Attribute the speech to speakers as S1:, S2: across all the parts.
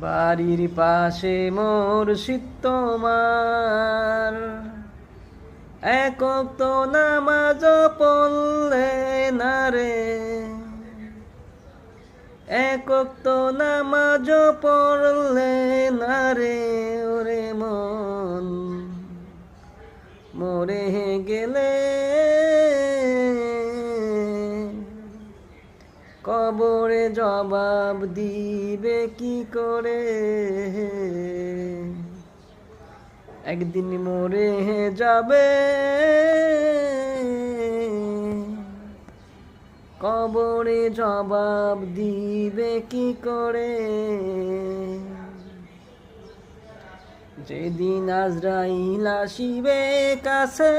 S1: বাড়ির পাশে মসজিদ তোমার, একক তো নামাজ পড়লে না রে, একক তো নামাজ পড়লে না রে, ওরে মন মরে গেলে কবরে জবাব দিবে কি করে, একদিন মরে যাবে কবরে জবাব দিবে কি করে, যেদিন আজরাইল আসিবে কাছে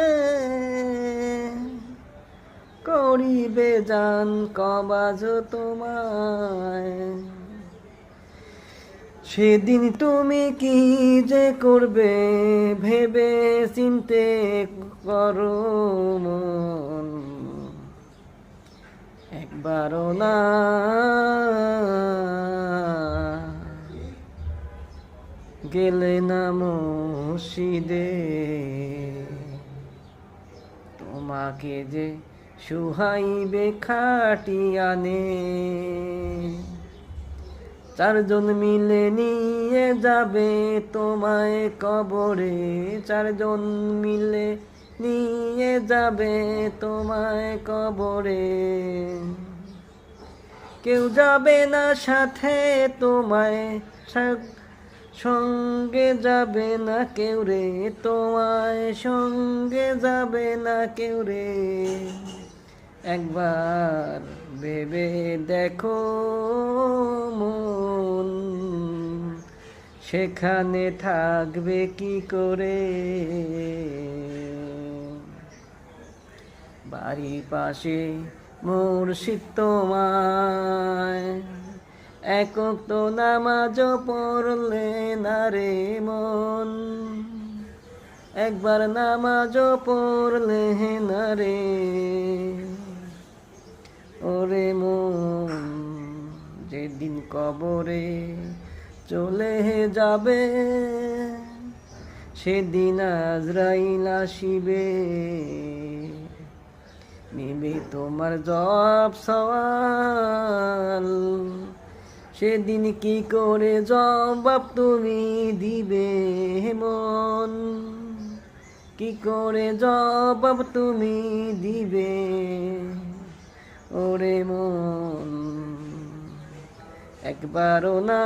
S1: করিবে জান কবাজ তোমায়, সেদিন তুমি কি যে করবে ভেবে চিন্তে করো মন, একবারও না গেলে না মসজিদে, তোমাকে যে সুহাইবে খাটিয়ানে, চারজন মিলে নিয়ে যাবে তোমায় কবরে, চারজন মিলে নিয়ে যাবে তোমায় কবরে, কেউ যাবে না সাথে তোমায়, সঙ্গে যাবে না কেউ রে, তোমায় সঙ্গে যাবে না কেউ রে, একবার ভেবে দেখো মন সেখানে থাকবে কি করে, বাড়ির পাশে মসজিদ তোমায়, একক তো নামাজ পড়লে না রে মন, একবার নামাজ পড়লে না রে, ওরে মন যেদিন কবরে চলে যাবে, সেদিন আজরাইল আসিবে, নিবে তোমার জব সওয়াল, সেদিন কি করে জবাব তুমি দিবে মন, কি করে জবাব তুমি দিবে, ওরে মন একবারও না